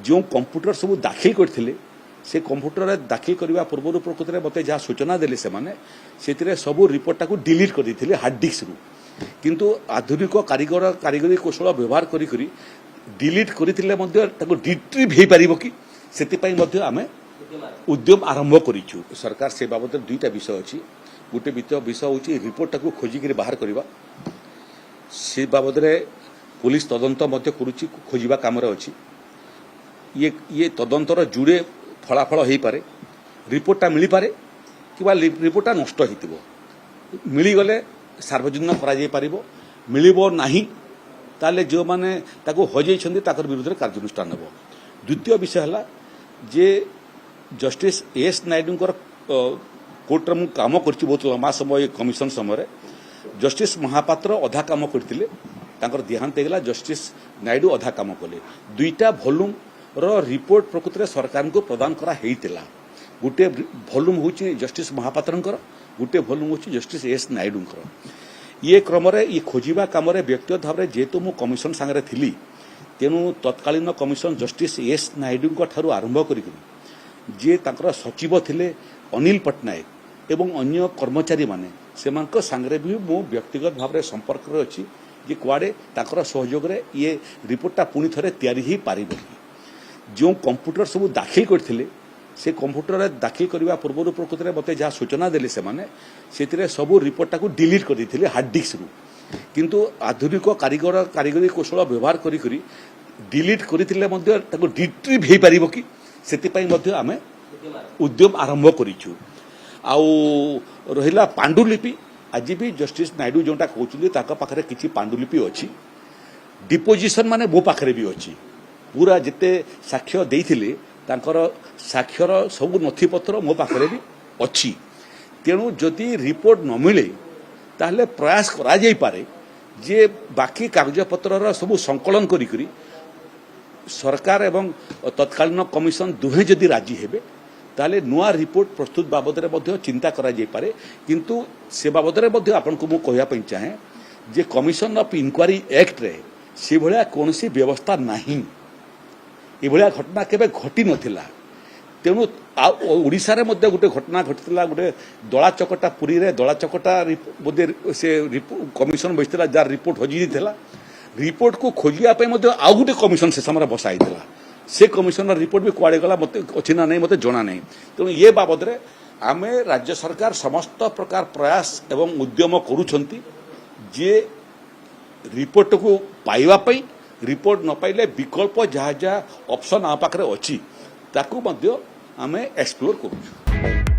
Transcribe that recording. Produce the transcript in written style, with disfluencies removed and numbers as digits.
जो कंप्यूटर सब दाखिल करथिले से कंप्यूटर दाखिल करने पूर्व प्रकृति में मत जहाँ सूचना देले से सब रिपोर्टा को डिलीट कर देथिले हार्ड डिस्क रु किंतु आधुनिक कारीगरी कौशल व्यवहार करी डिलीट करथिले रिट्रीव हो पार कि से आम उद्यम आरंभ करूँ। सरकार से बाबद दुईटा विषय अच्छी गोटे विषय हूँ रिपोर्टा को खोजिक बाहर करवा से बाबद पुलिस तदंत करुच्ची खोजा कम अच्छी ये तदंतर जुड़े फलाफल हो पारे रिपोर्टा मिल पारे कि रिपोर्टा नष्ट हो मिलगले सार्वजनिक कर मिलबो नहीं ताले जो माने ताको हजैछन्ति ताकर विरुद्ध कार्यानुष्ठान हेबो। द्वितीय विषय है जे जस्टिस एस नायडूंकर कोर्ट में काम करछि बहुत लंबा समय कमिशन समय जस्टिस महापात्र अधा काम करथिले तांकर देहांत हेगला जस्टिस नायडू अधा काम कले दुईटा वॉल्यूम रो रिपोर्ट प्रकृति में सरकार को प्रदान करा हेइतिला गोटे वॉल्यूम होची जस्टिस महापात्रंकर गोटे वॉल्यूम होची जस्टिस एस नायडूंकर ये क्रम ये खोजिबा काम व्यक्तिगत भाव में जेहेतु मु कमिशन सांगरे थिली तेणु तत्कालीन कमिशन जस्टिस एस नायडूंक ठारू आरंभ करी जे तांकर सचिव थिले अनिल पट्टनायक एवं अन्य कर्मचारी माने सेमानक सांगरे भी मु व्यक्तिगत भाव में संपर्क रे अछि जे कुआडे तांकर सहयोग रे ये रिपोर्टटा पुणी थरे तयारी ही पारिबो। जो कंप्यूटर सब दाखिल करथिले से कंप्यूटर दाखिल करने पूर्व प्रकृति में मत जहाँ सूचना देले से सब रिपोर्टा को डिलीट कर देथिले हार्ड डिस्क रु किंतु आधुनिक कारीगरी कौशल व्यवहार करी डिलीट करथिले रिट्रीव हो पार कि से आम उद्यम आरंभ करूँ। रहा पांडुलिपि आज भी जस्टिस नायडू जोटा कहते पाखे किसी पांडुलिपि अच्छी डिपोजिशन माने मो पाखे भी अच्छी पूरा जिते साक्ष्य देइथिले तांकर साक्षर सब नथिपत्र मो पाखे भी अच्छी तेणु जदि रिपोर्ट न मिले ताहले प्रयास करा जाई पारे जे बाकी कागजपत्र सब संकलन करी सरकार एवं तत्कालीन कमिशन दुहे जदि राजी हेबे ताहले नुआ रिपोर्ट प्रस्तुत बाबद में चिंता करा जाई पारे किंतु से बाबद में आपन को मु कहया पई चाहे जे कमिशन ऑफ इंक्वारी एक्ट रे से भलिया कोनसी व्यवस्था नहीं ये भलिया घटना केबे घटी नथिला तेणु ओडिशा रे मध्य गोटे घटना घटिला गोटे दला चकटा पुरी रे दला चकटा बोधे से कमिशन बसिला जार रिपोर्ट हजी दिला रिपोर्ट को खोजिया पे मध्य आउ गोटे कमिशन से समय बसाई दिला से कमिशन रिपोर्ट भी कुआड़े गला मते अछि ना नहीं मते जणा नहीं तेणु ये बाबद रे आमे राज्य सरकार समस्त प्रकार प्रयास एवं उद्यम करूछंती जे रिपोर्ट को पाइबा पई रिपोर्ट न पाइले विकल्प जहाँ जहाँ ऑप्शन आ पाखरे अछि ताकू मध्य आमे एक्सप्लोर करूँ।